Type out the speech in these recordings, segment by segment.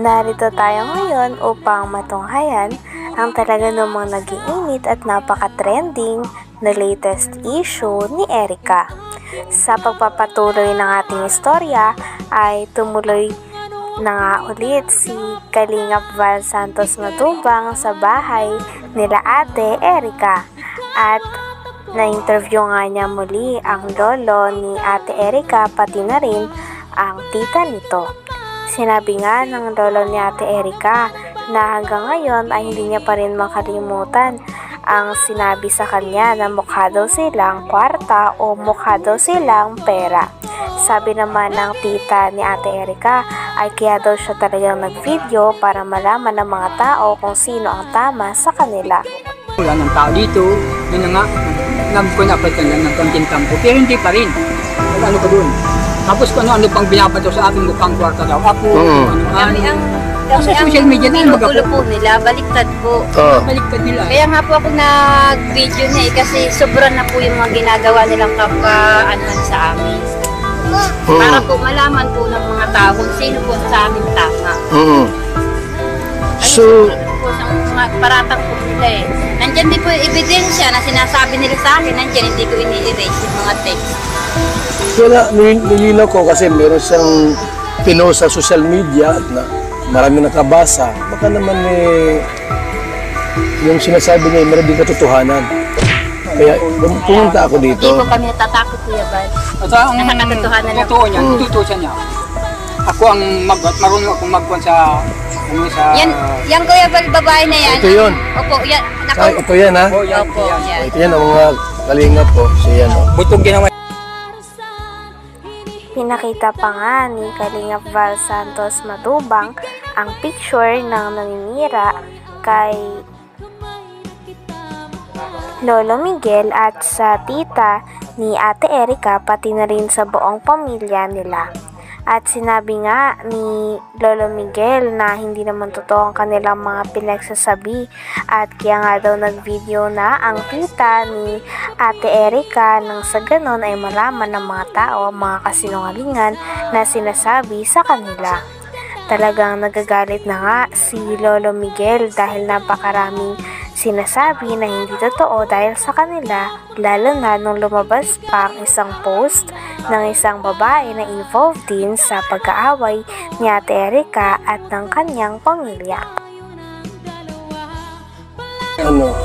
Narito tayo ngayon upang matunghayan ang talaga namang nag-iinit at napaka-trending na latest issue ni Erica. Sa pagpapatuloy ng ating istorya ay tumuloy na nga ulit si Kalingap Val Santos Matubang sa bahay nila Ate Erica at na-interview nga niya muli ang lolo ni Ate Erica pati na rin ang tita nito. Sinabi nga ng lolo ni Ate Erica na hanggang ngayon ay hindi niya pa rin makalimutan ang sinabi sa kanya na mukha daw silang kwarta o mukha daw silang pera. Sabi naman ng tita ni Ate Erica ay kaya daw siya talagang nag-video para malaman ng mga tao kung sino ang tama sa kanila. Wala ng tao dito, yun na nga, nagpunapad ka lang ng konting tampo, pero hindi pa rin. Ano pa dun? Tapos kung ano pang binabato sa ating mukhang kwarta daw. Ako, sa social media na magulo po nila, baliktad po. Baliktad nila. Kaya nga po ako nag-video na kasi sobrang na po yung mga ginagawa nilang kapwa-anuhan sa amin. Para po malaman po ng mga tao kung sino po sa amin tama. So, po sa mga paratang po nila eh. Nandyan din po yung ebidensya na sinasabi nila sa akin, nandyan hindi ko ini-erase yung mga text. wala, nilinaw ko kasi meron siyang pinost sa social media at na marami nakabasa. Baka naman yung sinasabi niya meron din katotohanan. Kaya pumunta ako dito. Hindi po kami natatakot, Kuya Bal. At ang nakakatotohanan lang. totoo niya, tutusan niya. Ako ang marunong akong magkuhan sa Yan Kuya Bal, babae na yan. Ito yun. Opo, yan. Ito yan ha? Opo, yan. Ito yan ang mga kalingap po. So yan o. butong ginawa. Pinakita pa nga ni Kalingap Val Santos Matubang ang picture ng naninira kay Lolo Miguel at sa tita ni Ate Erica pati na rin sa buong pamilya nila. At sinabi nga ni Lolo Miguel na hindi naman totoo ang kanilang mga pinagsasabi at kaya nga daw nag-video na ang tita ni Ate Erica nang sa ganon ay malaman ng mga tao ang mga kasinungalingan na sinasabi sa kanila. Talagang nagagalit na nga si Lolo Miguel dahil napakaraming sinasabi na hindi totoo dahil sa kanila, lalo na nung lumabas pa ang isang post ng isang babae na involved din sa pag-aaway ni Ate Erica at ng kanyang pamilya. Ano?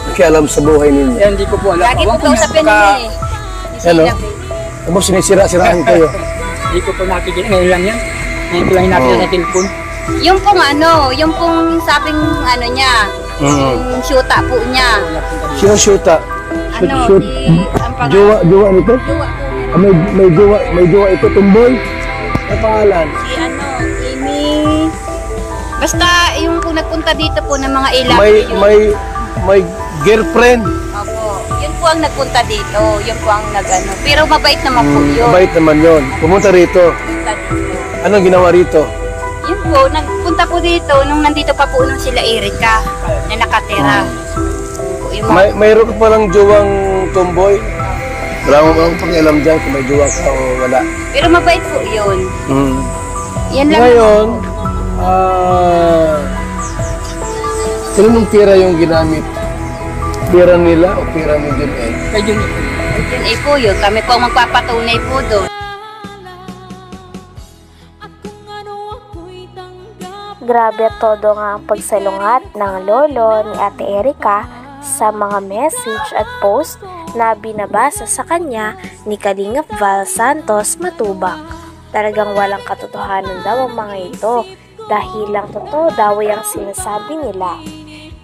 Nakialam sa buhay ninyo. Hindi ko po alam. Lagi po kausapin nila eh. Ano? Tapos sinisira-siraan kayo. Hindi ko po nakikita. Ngayon lang yan. Ngayon ko lang nakikita sa telepon. Yung pong sabing ano niya, yung syuta po niya. Sino shoota? Ano, ang Jowa nito? Jowa po niya. May jowa ito, tumboy? Ang pangalan? Si Amy. Basta yung kung nagpunta dito po ng mga ilang. May girlfriend. Opo. Yun po ang nagpunta dito. Yun po ang nagano. Pero mabait naman po yun. Mabait naman yun. Pumunta rito. Punta dito. Anong ginawa rito? Yun po, nagpunta po dito nung nandito pa po nung sila Erica na nakatira. Mayroon ka palang jowang tomboy? Wala mo bang pakialam dyan kung may jowa ka o wala? Pero mabait po yun. Yan lang. Ngayon, sinong pera yung ginamit? Pera nila o pera ni Junel? Kaya yun. Yun eh po yun. Kami po ang magpapatunay po doon. Grabe at todo nga ang pagsalungat ng lolo ni Ate Erica sa mga message at post na binabasa sa kanya ni Kalingap Val Santos Matubang. Talagang walang katotohanan daw ang mga ito dahil lang totoo daw ang sinasabi nila.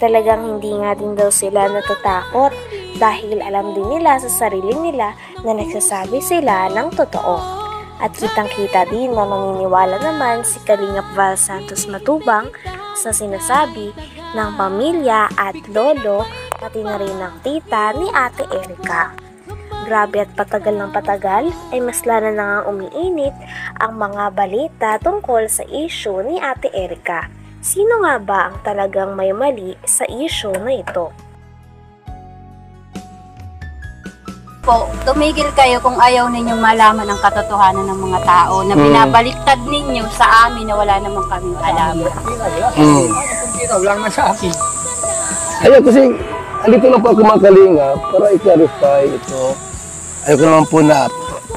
Talagang hindi nga din daw sila natatakot dahil alam din nila sa sarili nila na nagsasabi sila ng totoo. At kitang-kita din na naniniwala naman si Kalingap Val Santos Matubang sa sinasabi ng pamilya at lolo pati na rin ng tita ni Ate Erica. Grabe at patagal ng patagal ay mas lalo na nga umiinit ang mga balita tungkol sa issue ni Ate Erica. Sino nga ba ang talagang may mali sa issue na ito? po, tumigil kayo kung ayaw ninyong malaman ang katotohanan ng mga tao na binabaliktad ninyo sa amin na wala namang kaming alam. Wala naman sa akin. Ayun, kasi andito lang po ako mga kalinga para i-clarify ito. Ayoko naman po na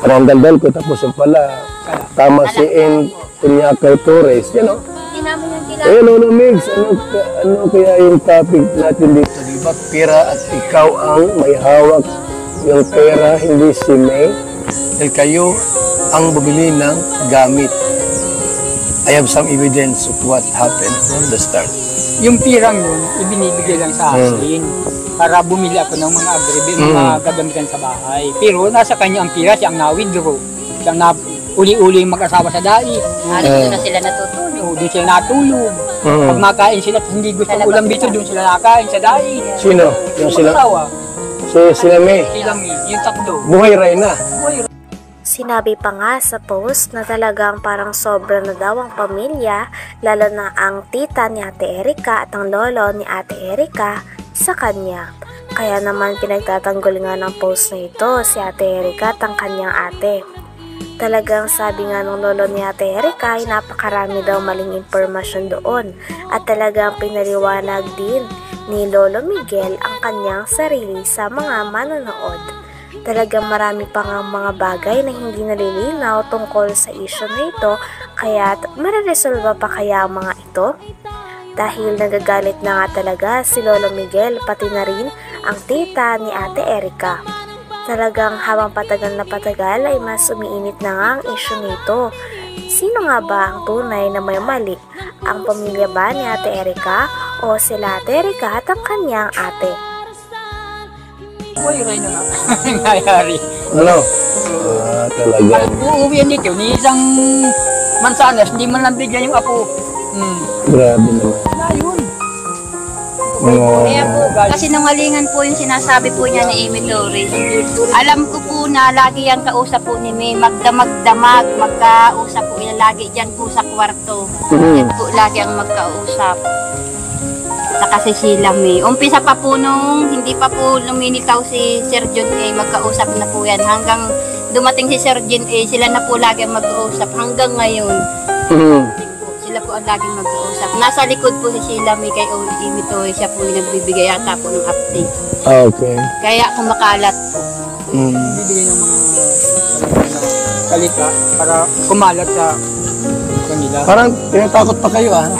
parang daldal ko tapos yung pala tama si N. Punyakay Torres. Yan o. Hindi namin yung Ayun, Lolo Migs, ano kaya yung topic natin dito? Diba, pera at ikaw ang may hawak yung pera, hindi si May. Dahil kayo ang bumili ng gamit. I have some evidence of what happened from the start. Yung pirang yun, ibinibigay lang sa akin para bumili ako ng mga mga gagamitan sa bahay. Pero nasa kanya ang pira, siya ang na-withdraw. Siya ang uli-uli mag-asawa sa dai. doon na sila natutulog. Doon sila natulog. Pag makain sila, hindi gusto ng ulam dito, doon sila nakain sa dai. Sino? Yung sila? Asawa. Sila May. Sila May, yung tatlo. Buhay ray na. Sinabi pa nga sa post na talagang parang sobra na daw ang pamilya, lalo na ang tita ni Ate Erika at ang lolo ni Ate Erika sa kanya. Kaya naman pinagtatanggol nga ng post na ito si Ate Erika at ang kanyang ate. Talagang sabi nga ng lolo ni Ate Erika ay napakarami daw maling impormasyon doon at talagang pinaliwanag din ni Lolo Miguel ang kanyang sarili sa mga manonood. Talagang marami pa nga mga bagay na hindi nalilinaw tungkol sa issue na ito, kaya mareresolba pa kaya ang mga ito? Dahil nagagalit na nga talaga si Lolo Miguel pati na rin ang tita ni Ate Erika. Talagang habang patagal na patagal ay mas umiinit na nga ang issue nito. Sino nga ba ang tunay na may mali? Ang pamilya ba ni Ate Erika o sila Ate Erika at ang kanyang ate? Buhay ray na nga. Nangyayari. Ano? Talaga. Uuwihan dito ni isang mansanas, hindi man lang bigyan yung apo. Grabe naman. Ayun. Kaya po, kasi nangalingan po yung sinasabi po niya ni Amy Torres. Alam ko po na lagi yan kausap po ni May, magdamag-damag, magkausap po yan lagi dyan po sa kwarto. Yan po lagi ang magkausap. Saka si Sheila May. Umpisa pa po nung hindi pa po luminitaw si Sir John A, magkausap na po yan. Hanggang dumating si Sir John A, sila na po lagi ang mag-uusap. Hanggang ngayon, sila po ang laging mag-uusap. Nasa likod po si Sheila May kay Amy Torres, siya po yung nagbibigay yata po ng update. Okay. Kaya kumakalat po. Bibigay ng mga salita para kumalat sa kanila. Parang tinatakot pa kayo ah.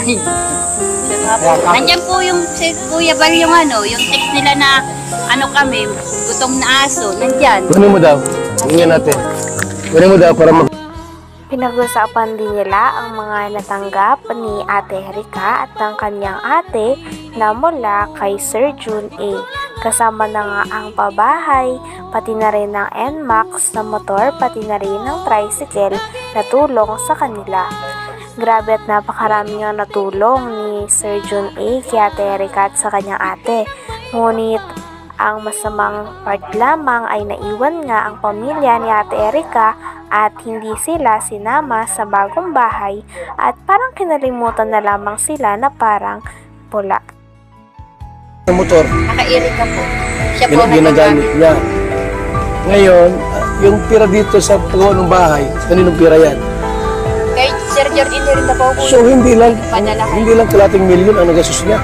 Nandiyan po yung si Kuya Bar yung yung text nila na kami, gutom na aso, nandyan. Kunin mo daw. Tingnan natin. Kunin mo daw para mag... Pinag-usapan din nila ang mga natanggap ni Ate Erika at ng kanyang ate na mula kay Sir Jun A. Kasama na nga ang pabahay, pati na rin ng NMAX na motor, pati na rin ng tricycle na tulong sa kanila. Grabe at napakarami nga natulong ni Sir Jun A kay Ate Erika at sa kanyang ate. Ngunit ang masamang part lamang ay naiwan nga ang pamilya ni Ate Erika at hindi sila sinama sa bagong bahay at parang kinalimutan na lamang sila na parang pula. Motor. Naka-Erika po. Siya po Ginagamit niya. Ngayon, yung pira dito sa pagawa ng bahay, kaninong pira yan? Kay Sir Jordan hindi rin na po po. So hindi lang kalating milyon ang nagastos niya.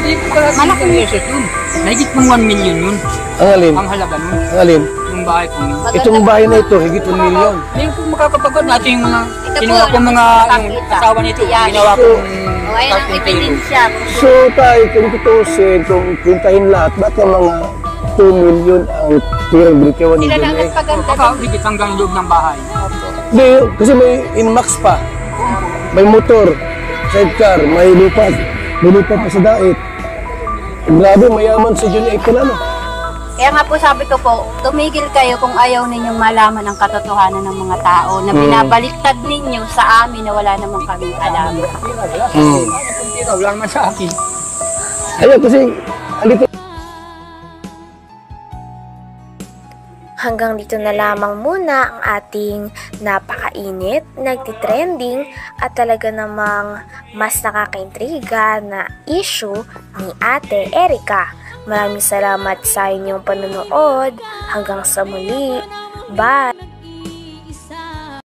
Hindi po pala malaking yesos yun. Nahigit mong 1 million yun. Ang alin? Ang halaga nun. Ang alin? Yung bahay ko yun. Itong bahay na ito, higit 1 milyon. Hindi po makakapagod natin yung mga Ito kinuha po, ko mga nakakita. yung asawa nito. Yan. Ginawa ko O, ayun ang ebidensya. So tayo, kung tutusin, kung pintahin lahat, baka mga 2 milyon ang tirang binitiwan ni Sila lang Jun A. nagpaganda. baka higit hanggang loob ng bahay. Hindi, kasi may inmax pa. May motor, sidecar, may lupa pa sa dait. Grabe, mayaman si Jun A pala, no? Kaya nga po sabi ko po, tumigil kayo kung ayaw ninyong malaman ang katotohanan ng mga tao na binabaliktad ninyo sa amin na wala namang kaming alam. Wala naman sa akin. Ayun, kasi andito. Hanggang dito na lamang muna ang ating napakainit, nagtitrending at talaga namang mas nakakaintriga na issue ni Ate Erika. Maraming salamat sa inyong panonood. Hanggang sa muli. Bye!